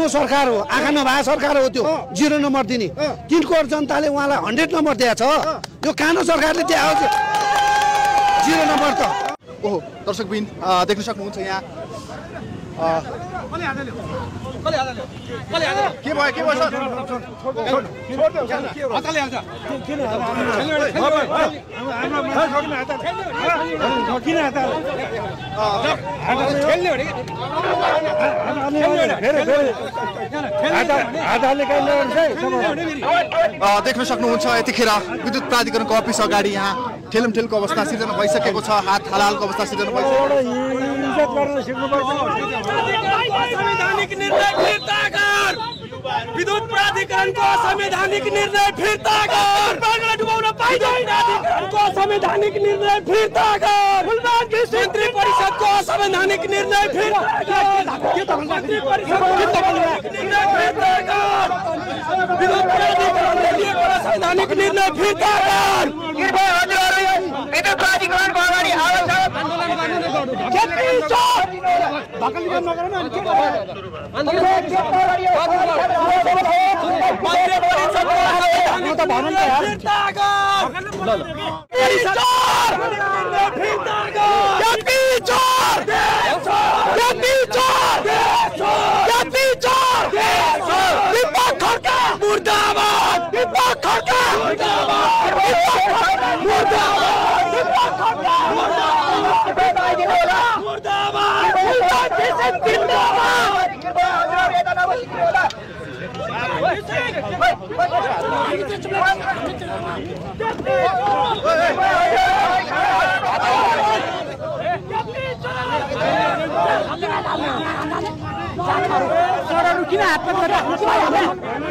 कानो सरकार हो, आँखा नभए सरकार हो त्यो 0 नम्बर दिने। 3 करोड जनताले उहाँलाई 100 नम्बर दिएको छ। यो कानो सरकारले दिएको 0 नम्बर त। ओहो दर्शकबिन देख्न सक्नुहुन्छ यहाँ के भयो सर देख्न सक्नुहुन्छ यतिखेर विद्युत प्राधिकरणको अफिस अगाडि यहाँ ठेलमठेलको अवस्था सिर्जना भइसकेको छ। हात हालालको अवस्था सिर्जना भइसकेको संवैधानिक निर्णय फिर्ता कर। विद्युत प्राधिकरणको संवैधानिक निर्णय फिर्ता कर। डुबाउन पाइँदैन। संवैधानिक निर्णय फिर्ता कर। मन्त्री परिषदको संवैधानिक निर्णय फिर्ता कर। मन्त्री परिषदको निर्णय फिर्ता कर। विद्युत प्राधिकरणले लिएको संवैधानिक निर्णय फिर्ता कर। विद्युत प्राधिकरणको अगाडि आवाज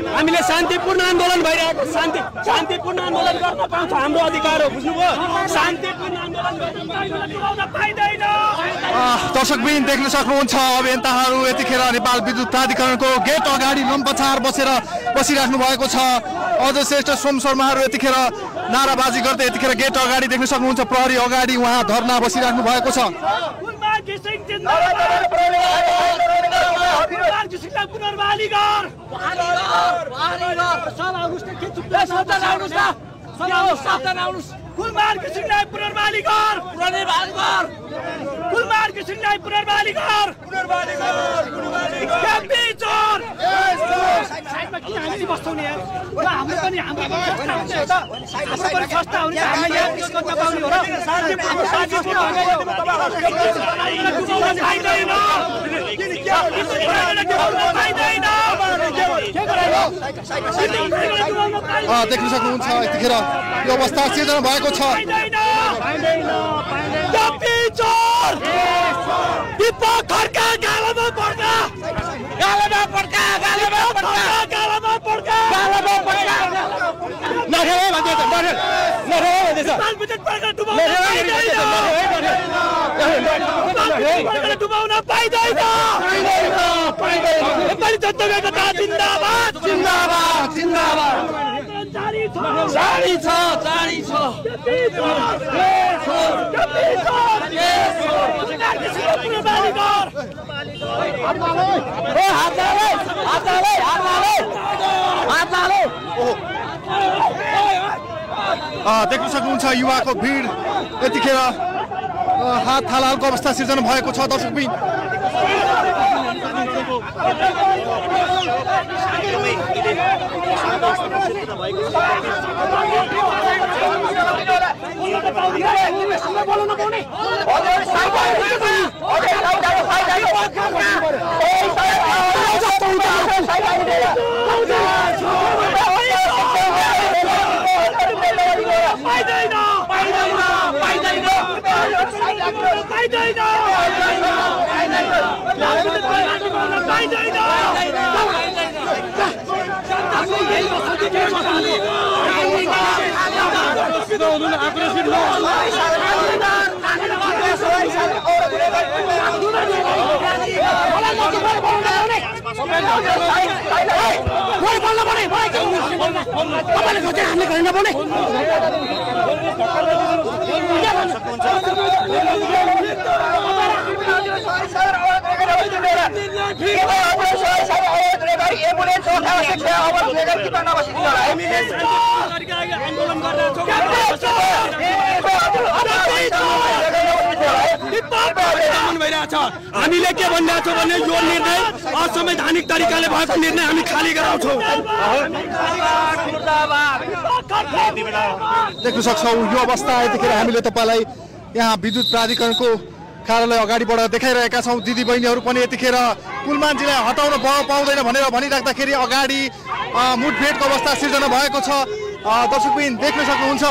हामीले शान्तिपूर्ण आन्दोलन भइरहेको शान्तिपूर्ण आन्दोलन गर्न पाउँछ। हाम्रो अधिकार हो, बुझ्नुभयो? शान्तिपूर्ण आन्दोलन गर्न पाइँदैन। दर्शकबिन देख्न सक्नुहुन्छ अभियन्ताहरू यतिखेर नेपाल विद्युत प्राधिकरणको गेट अगाडि लम्पछार बसिराख्नु भएको छ। अजय श्रेष्ठ सोम शर्माहरू यतिखेर नाराबाजी गर्दै यतिखेर गेट अगाडि देख्न सक्नुहुन्छ। प्रहरी अगाडि उहाँ धरना बसिराख्नु भएको छ। कुलमान किसिमलाई पुनर्बहाली गर। कुलमान किसिमलाई पुनर्बहाली गर। क्याम्पी चोर साइडमा किन हामी बस्छौँ नि यार? हाम्रो पनि संस्था हुने हामी यहाँ त्यसको दबाउने हो र शान्तिपूर्ण देख्न सक्नुहुन्छ यतिखेर यो अवस्था सिर्जना भएको छ। डुबाउन पाइँदैन। नेपाली जनता जिन्दाबाद जिन्दाबाद जिन्दाबाद। जारी छ देख्न सक्नुहुन्छ युवाको भिड यतिखेर हात हालालको अवस्था सिर्जना भएको छ। दर्शकबिन हामीले के भनिरहेको छौँ भने यो निर्णय असंवैधानिक तरिकाले भएको निर्णय हामी खाली गराउँछौँ। देख्न सक्छौँ यो अवस्था यतिखेर हामीले तपाईँलाई यहाँ विद्युत प्राधिकरणको कार्यालय अगाडिबाट देखाइरहेका छौँ। दिदीबहिनीहरू पनि यतिखेर कुलमानजीलाई हटाउन पाउँदैन भनेर भनिराख्दाखेरि अगाडि मुठभेडको अवस्था सिर्जना भएको छ। दर्शकबिन देख्न सक्नुहुन्छ।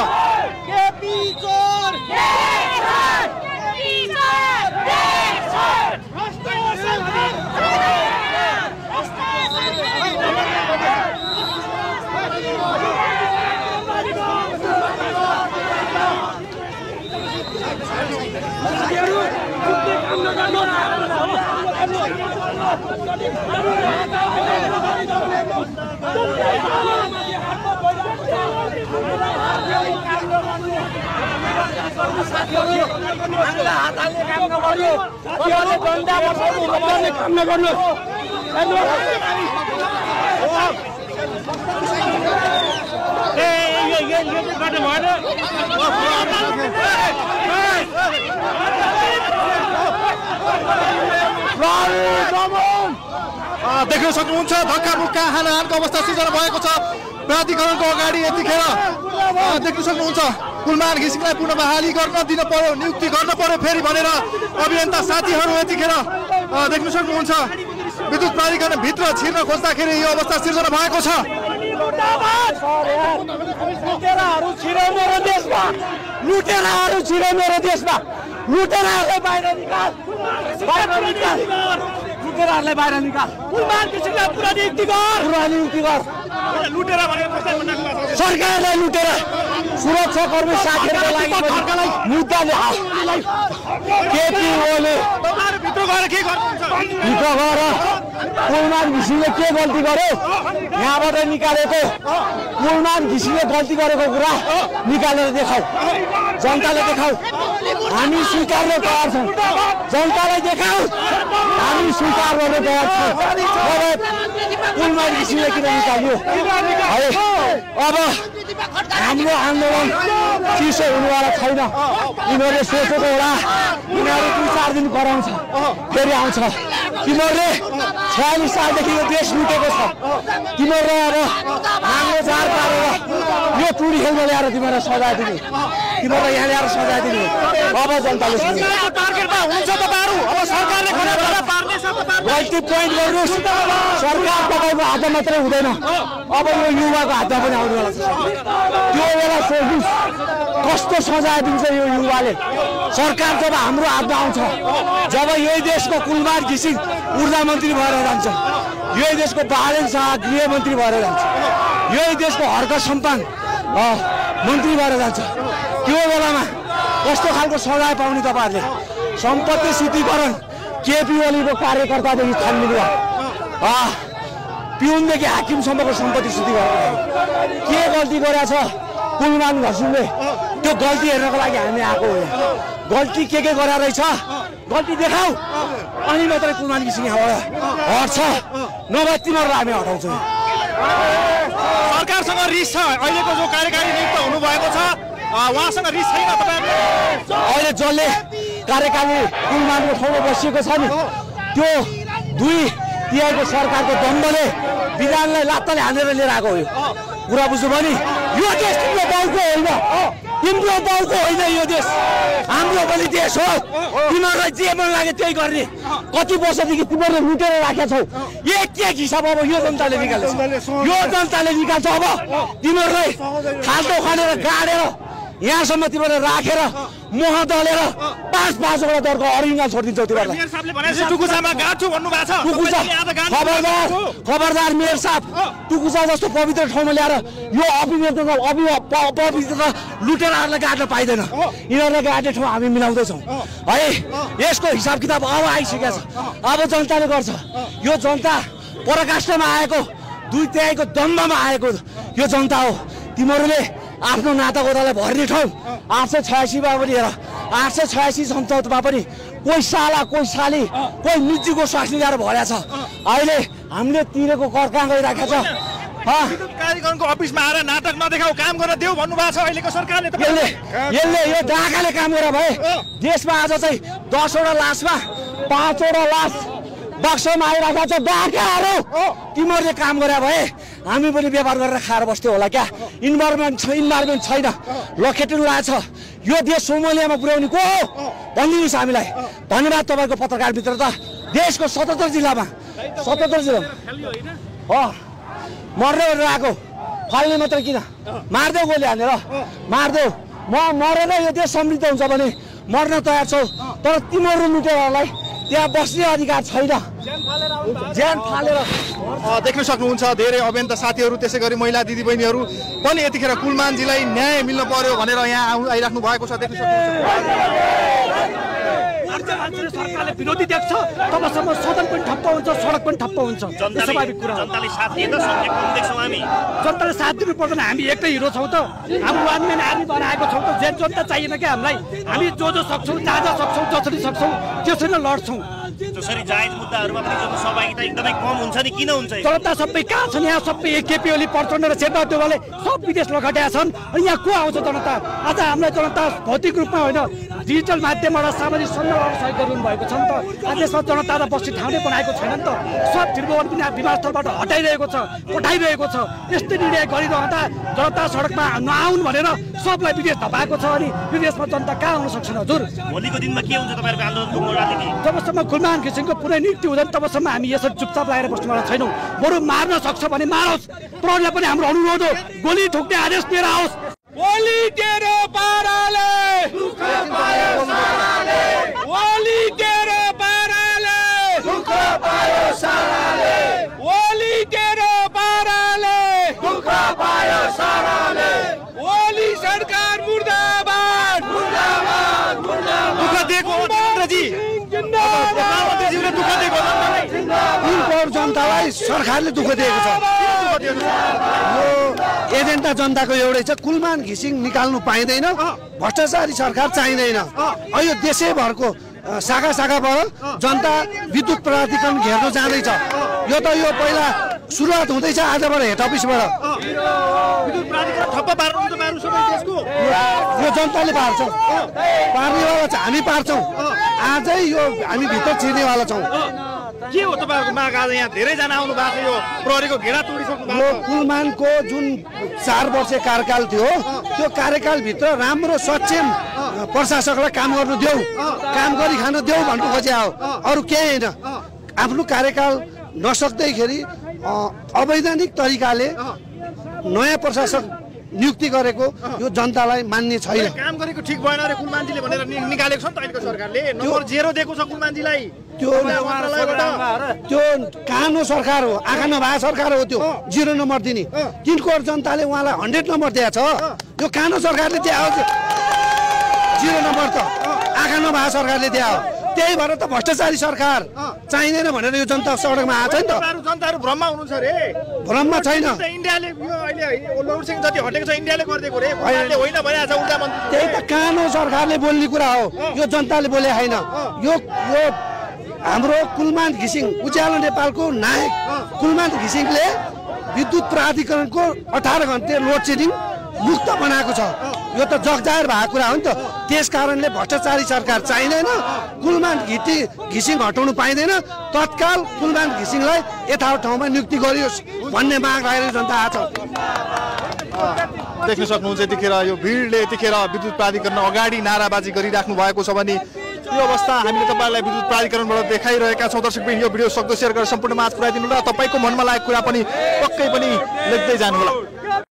देख्न सक्नुहुन्छ धक्का मुक्का हानाहानको अवस्था सिर्जना भएको छ प्राधिकरणको अगाडि। यतिखेर देख्न सक्नुहुन्छ कुलमान घिसिङलाई पुनः बहाली गर्न दिन पर्यो, नियुक्ति गर्न पर्यो फेरि भनेर अभियन्ता साथीहरू यतिखेर देख्न सक्नुहुन्छ विद्युत प्राधिकरण भित्र छिर्न खोज्दाखेरि यो अवस्था सिर्जना भएको छ। लुटेराहरू छिरो मेरो देशमा, लुटेराहरू छिरो मेरो देशमा, लुटेराहरूलाई बाहिर निकाल, बाहिर निकाल, लुटेराहरूलाई बाहिर निकाल। कुलमान घिसिङलाई पुरा नियुक्ति गर, पुरा नियुक्ति गर। लुटेरा भनेको सरकारलाई लुटेरा सुरक्षाकर्मी साथीहरूको लागि मुद्दा ल्याए। केपी ओली भित्र गएर के गर्नुहुन्छ? भित्र गएर कुलमान घिसिङले के गल्ती गर्यो यहाँबाट निकालेको, कुलमान घिसिङले गल्ती गरेको कुरा निकालेर देखाऊ, जनताले देखाऊ। हामी स्वीकार्न तयार छौँ, जनतालाई देखाऊ हामी स्वीकार गर्न तयार छौँ। कुलमान घिसिङले किन निकाल्यो? है अब हाम्रो आन्दोलन चिसो हुनुवाला छैन। यिनीहरूले सोचेको होला यिनीहरू 2-4 दिन गराउँछ फेरि आउँछ। तिमीहरूले 46 सालदेखि यो देश लुटेको छ। तिमीहरूले अब नाङ्गो झार पारेर यो टुडी खेल्न ल्याएर तिमीहरूलाई सजाय दिने, तिमीहरूलाई यहाँ ल्याएर सजाय दिने। अब जनताले टार्गेटमा हुन्छ तपाईँहरू। अब सरकारले गल्ती पोइन्ट गर्नुहोस्। सरकार तपाईँको हातमा मात्रै हुँदैन, अब यो युवाको हातमा पनि आउनेवाला छ। त्यो बेला सोच्नुहोस् कस्तो सजाय दिन्छ यो युवाले। सरकार जब हाम्रो हातमा आउँछ, जब यही देशको कुलमान घिसिङ ऊर्जा मन्त्री भएर जान्छ, यही देशको बालेन शाह गृहमन्त्री भएर जान्छ, यही देशको हर्क सम्पान मन्त्री भएर जान्छ, त्यो बेलामा कस्तो खालको सजाय पाउने तपाईँहरूले? सम्पत्ति शुद्धिकरण केपी ओलीको कार्यकर्तादेखि थाल्नु पिउनदेखि हाकिमसम्मको सम्पत्ति शुद्धिकरण के गल्ती गरेको छ कुलमान घिसिङले? त्यो गल्ती हेर्नको लागि हामी आएको हो। गल्ती के गरेर रहेछ गल्ती देखाऊ, अनि मात्रै कुलमान घिसिङ हट्छ, नभए तिमीहरूलाई हामी हटाउँछौँ। सरकारसँग रिस छ, अहिलेको जो कार्यकारी नियुक्त हुनुभएको छ उहाँसँग रिस छैन तपाईँले? अहिले जसले कार्यकारी कुलमानको ठाउँमा बसिएको छ नि, त्यो 2/3 सरकारको दण्डले विधानलाई लात्ताले हानेर लिएर आएको हो। कुरा बुझ्नुभयो नि? यो देश तिम्रो बाउको होइन, तिम्रो बाउको होइन यो देश, हाम्रो पनि देश हो। तिमीहरूलाई जे मन लाग्यो त्यही गर्ने। कति वर्षदेखि तिमीहरूले लुटेर राखेका छौ, एक हिसाब अब यो जनताले निकाल्छ, यो जनताले निकाल्छ। अब तिमीहरूलाई खाल्टो खानेर गाडेर यहाँसम्म तिमीहरूले राखेर मोह दलेर 5-5वटा दरको अरिङ्गा छोडिदिन्छौ तिमीहरूलाई। खबरदार मेयर साहब, टुकुचा जस्तो पवित्र ठाउँमा ल्याएर यो अपवित्रता लुटेराहरूलाई गाड्न पाइँदैन। यिनीहरूलाई गाड्ने ठाउँ हामी मिलाउँदैछौँ है। यसको हिसाब किताब अब आइसकेको छ, अब जनताले गर्छ। यो जनता पराकाष्ठमा आएको 2/3 दम्बमा आएको यो जनता हो। तिमीहरूले आफ्नो नातागोतालाई भर्ने ठाउँ 886 मा पनि हेर 886 सम्झौतामा पनि कोही साला कोही साली कोही निजीको स्वास्नी लिएर भरेको छ। अहिले हामीले तिरेको कर कहाँ गइराखेको छ? विद्युत प्राधिकरणको अफिसमा आएर नाटक नदेखाऊ, काम गर्न देऊ भन्नुभएको छ अहिलेको सरकारले। यसले यो डाकाले काम गरे भए देशमा आज चाहिँ 10 वटा लासमा 5 वटा लास बक्समा आइरहेको छ। डाकाहरू तिमीहरूले काम गरे भए हामी पनि व्यापार गरेर खाएर बस्थ्यो होला क्या। इन्भाइरोमेन्ट छैन, लखेटिनु लागेको छ। यो देश सोमालियामा पुर्याउने को हो भनिदिनुहोस् हामीलाई। धन्यवाद तपाईँको पत्रकार मित्र। त देशको 77 जिल्लामा हो मर्दै गरेर आएको, फाल्ने मात्रै किन? मारिदेऊ, गोली हानेर मारिदेऊ। म मरेर यो देश समृद्ध हुन्छ भने मर्न तयार छौ, तर तिमीहरू लुटेरहरूलाई त्यहाँ बस्ने अधिकार छैन। ज्यान फालेर देख्न सक्नुहुन्छ धेरै अभियन्ता साथीहरू, त्यसै गरी महिला दिदीबहिनीहरू पनि यतिखेर कुलमानजीलाई न्याय मिल्न पर्यो भनेर यहाँ आइराख्नु भएको छ। देख्न सक्नुहुन्छ सरकारले विरोधी देख्छ तबसम्म सदन पनि ठप्प हुन्छ, सडक पनि ठप्प हुन्छ। स्वाभाविक कुरा। जनताले साथ दिए त सबै कम देख्छौँ हामी। जनताले साथ दिनु पर्दैन, हामी एकै हिरो छौँ त। हामी वान म्यान आर्मी बनाएको छौँ त। जनता चाहिएन क्या हामीलाई। हामी जो सक्छौँ, जहाँ सक्छौँ, जसरी सक्छौँ त्यसरी नै लड्छौँ। जसरी जायज मुद्दाहरूमा पनि जनसहभागिता एकदमै कम हुन्छ नि, किन हुन्छ? जनता सबै कहाँ छन्? यहाँ सबै केपी ओली, प्रचण्ड र शेरबहादुरले सब विदेश लखट्याएका छन्। अनि यहाँ को आउँछ जनता? आज हामीलाई जनता भौतिक रूपमा होइन, डिजिटल माध्यमबाट सामाजिक सञ्जालबाट सहयोग गरिरहनु भएको छ नि त। आज यसमा जनतालाई बस्ने ठाउँ नै बनाएको छैन नि त। सब त्रिभुवन पनि विमानस्थलबाट हटाइरहेको छ, पठाइरहेको छ। यस्तै निर्णय गरिरहँदा जनता सडकमा नआउन् भनेर सबलाई विदेश धपाएको छ। अनि विदेशमा जनता कहाँ आउन सक्छन् हजुर? भोलिको दिनमा के हुन्छ तपाईँहरूको आन्दोलनको रणनीति? जबसम्म कुलमान घिसिङको पुरै नियुक्ति हुँदैन तबसम्म हामी यसरी चुपचाप लागेर बस्नुवाला छैनौँ। बरु मार्न सक्छ भने मारोस्। प्रहरीलाई पनि हाम्रो अनुरोध हो, गोली ठोक्ने आदेश लिएर आओस्। ओली तेरो पाराले दुःख पायो साराले, ओली तेरो पाराले दुःख पायो साराले, ओली तेरो पाराले दुःख पायो साराले, ओली सरकार मुर्दाबाद मुर्दाबाद मुर्दाबाद। दुःख दिएको हो मन्त्रीजी, प्रधानमन्त्रीज्यूले दुःख दिएको हो जनतालाई। सरकारले दुःख दिएको छ। यो एजेन्डा जनताको एउटै छ, कुलमान घिसिङ निकाल्नु पाइँदैन, भ्रष्टाचारी सरकार चाहिँदैन। यो देशैभरको शाखा शाखाबाट जनता विद्युत प्राधिकरण घेर्न जाँदैछ। यो त यो पहिला सुरुवात हुँदैछ आजबाट हेड अफिसबाट। ठप्प पार्नु सबै देशको यो जनताले पार्छ, पार्नेवाला चाहिँ हामी पार्छौँ। आजै यो हामी भित्र छिर्नेवाला छौँ। के हो तपाईँहरूको माग? आज यहाँ धेरैजना आउनु भएको छ, यो प्रहरीको घेरा तोडिसक्नु भएको यो कुलमानको जुन 4 वर्ष कार्यकाल थियो, त्यो कार्यकालभित्र राम्रो सक्षम प्रशासकलाई काम गर्नु देऊ, काम गरी खान देऊ भन्नु खोजे हो, अरू केही होइन। आफ्नो कार्यकाल नसक्दैखेरि अवैधानिक तरिकाले नयाँ प्रशासक नियुक्ति गरेको यो जनतालाई मान्ने छैन। काम गरेको ठिक भएन रे कुलमानजीले भनेर निकालेको छ नि त अहिलेको सरकारले। नम्बर 0 दिएको छ कुलमानजीलाई। त्यो कानो सरकार हो, आँखा नभए सरकार हो। त्यो 0 नम्बर दिने तिनको जनताले उहाँलाई 100 नम्बर दिएको छ। यो कानो सरकारले दिएको 0 नम्बर त आँखा नभए सरकारले दिएको। त्यही भएर त भ्रष्टाचारी सरकार चाहिँदैन भनेर यो जनता सडकमा आएको छ नि त। जनताहरू भ्रममा हुनुहुन्छ रे। भ्रममा छैन। इन्डियाले यो अहिले लोडसेङ जति हटेको छ इन्डियाले गरिदिएको रे, अहिले होइन भनिरहेको छ उल्टा मन्त्री। त्यही त कानो सरकारले बोल्ने कुरा हो, यो जनताले बोले होइन। यो हाम्रो कुलमान घिसिङ उज्यालो नेपालको नायक कुलमान घिसिङले विद्युत प्राधिकरणको 18 घण्टे लोड सेडिङ मुक्त बनाएको छ। यो त जगजाहेर भएको कुरा हो नि त। त्यस कारणले भ्रष्टाचारी सरकार चाहिँदैन, कुलमान घिसिङ हटाउनु पाइँदैन। तत्काल कुलमान घिसिङलाई यथावत ठाउँमा नियुक्ति गरियोस् भन्ने माग राखेर जनता आएको छ। देख्न सक्नुहुन्छ यतिखेर यो भिडले यतिखेर विद्युत प्राधिकरण अगाडि नाराबाजी गरिराख्नु भएको छ भने यो अवस्था हामीले तपाईँलाई विद्युत प्राधिकरणबाट देखाइरहेका छौँ। दर्शकबिन यो भिडियो सक्दो सेयर गरेर सम्पूर्ण माझ पुर्याइदिनु र तपाईँको मनमा लागेको कुरा पनि पक्कै पनि लेख्दै जानुहोला।